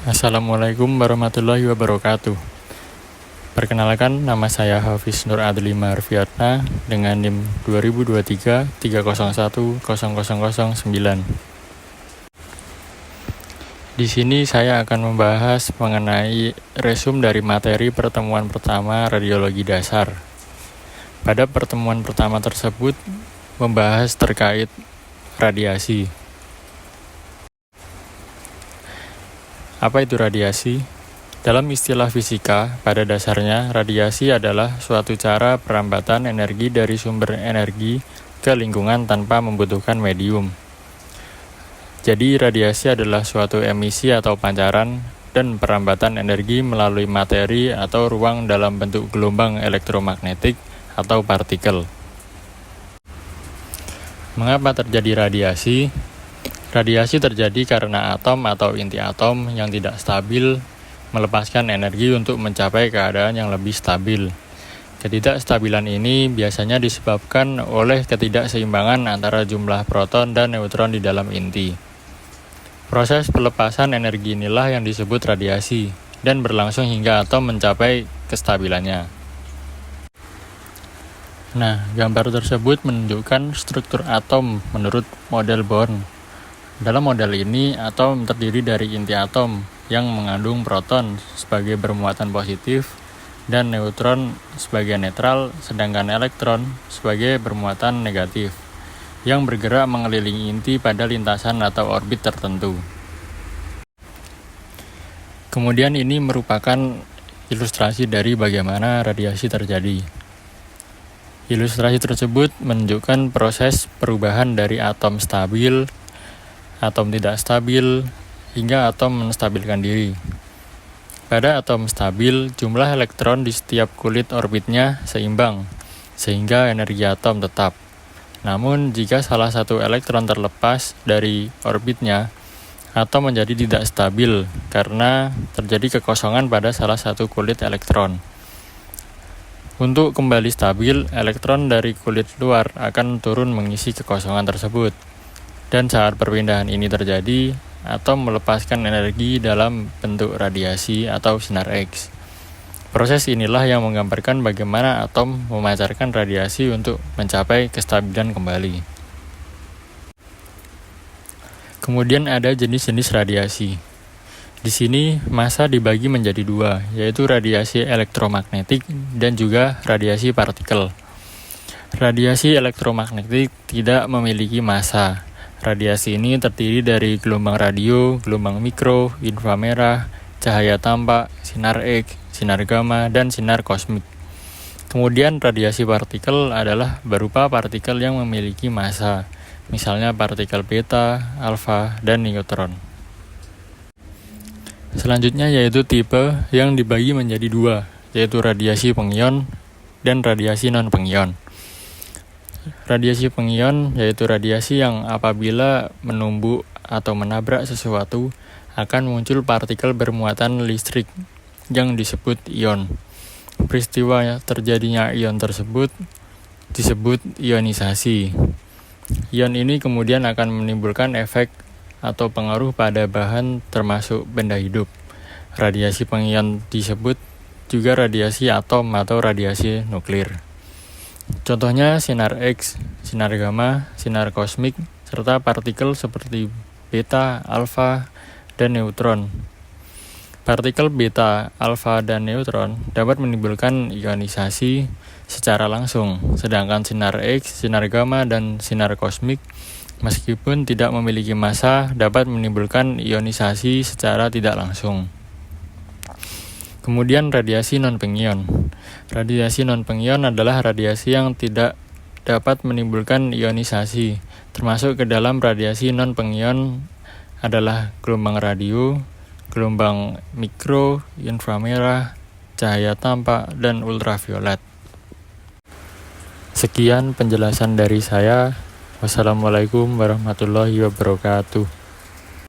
Assalamualaikum warahmatullahi wabarakatuh. Perkenalkan, nama saya Hafiz Nur Adli Marfiatna dengan NIM 202330100009. Di sini saya akan membahas mengenai resum dari materi pertemuan pertama radiologi dasar. Pada pertemuan pertama tersebut membahas terkait radiasi. Apa itu radiasi? Dalam istilah fisika, pada dasarnya radiasi adalah suatu cara perambatan energi dari sumber energi ke lingkungan tanpa membutuhkan medium. Jadi radiasi adalah suatu emisi atau pancaran dan perambatan energi melalui materi atau ruang dalam bentuk gelombang elektromagnetik atau partikel. Mengapa terjadi radiasi? Radiasi terjadi karena atom atau inti atom yang tidak stabil melepaskan energi untuk mencapai keadaan yang lebih stabil. Ketidakstabilan ini biasanya disebabkan oleh ketidakseimbangan antara jumlah proton dan neutron di dalam inti. Proses pelepasan energi inilah yang disebut radiasi dan berlangsung hingga atom mencapai kestabilannya. Nah, gambar tersebut menunjukkan struktur atom menurut model Born. Dalam model ini, atom terdiri dari inti atom yang mengandung proton sebagai bermuatan positif dan neutron sebagai netral, sedangkan elektron sebagai bermuatan negatif yang bergerak mengelilingi inti pada lintasan atau orbit tertentu. Kemudian ini merupakan ilustrasi dari bagaimana radiasi terjadi. Ilustrasi tersebut menunjukkan proses perubahan dari atom stabil, atom tidak stabil, hingga atom menstabilkan diri. Pada atom stabil, jumlah elektron di setiap kulit orbitnya seimbang, sehingga energi atom tetap. Namun, jika salah satu elektron terlepas dari orbitnya, atom menjadi tidak stabil karena terjadi kekosongan pada salah satu kulit elektron. Untuk kembali stabil, elektron dari kulit luar akan turun mengisi kekosongan tersebut. Dan saat perpindahan ini terjadi, atom melepaskan energi dalam bentuk radiasi atau sinar X. Proses inilah yang menggambarkan bagaimana atom memancarkan radiasi untuk mencapai kestabilan kembali. Kemudian ada jenis-jenis radiasi. Di sini massa dibagi menjadi dua, yaitu radiasi elektromagnetik dan juga radiasi partikel. Radiasi elektromagnetik tidak memiliki massa. Radiasi ini terdiri dari gelombang radio, gelombang mikro, inframerah, cahaya tampak, sinar X, sinar gamma, dan sinar kosmik. Kemudian radiasi partikel adalah berupa partikel yang memiliki massa, misalnya partikel beta, alfa, dan neutron. Selanjutnya yaitu tipe yang dibagi menjadi dua, yaitu radiasi pengion dan radiasi non-pengion. Radiasi pengion yaitu radiasi yang apabila menumbuk atau menabrak sesuatu akan muncul partikel bermuatan listrik yang disebut ion. Peristiwa terjadinya ion tersebut disebut ionisasi. Ion ini kemudian akan menimbulkan efek atau pengaruh pada bahan termasuk benda hidup. Radiasi pengion disebut juga radiasi atom atau radiasi nuklir. Contohnya sinar X, sinar gamma, sinar kosmik, serta partikel seperti beta, alfa, dan neutron. Partikel beta, alfa, dan neutron dapat menimbulkan ionisasi secara langsung, sedangkan sinar X, sinar gamma, dan sinar kosmik meskipun tidak memiliki massa dapat menimbulkan ionisasi secara tidak langsung. Kemudian radiasi non-pengion. Radiasi non-pengion adalah radiasi yang tidak dapat menimbulkan ionisasi. Termasuk ke dalam radiasi non-pengion adalah gelombang radio, gelombang mikro, inframerah, cahaya tampak, dan ultraviolet. Sekian penjelasan dari saya. Wassalamualaikum warahmatullahi wabarakatuh.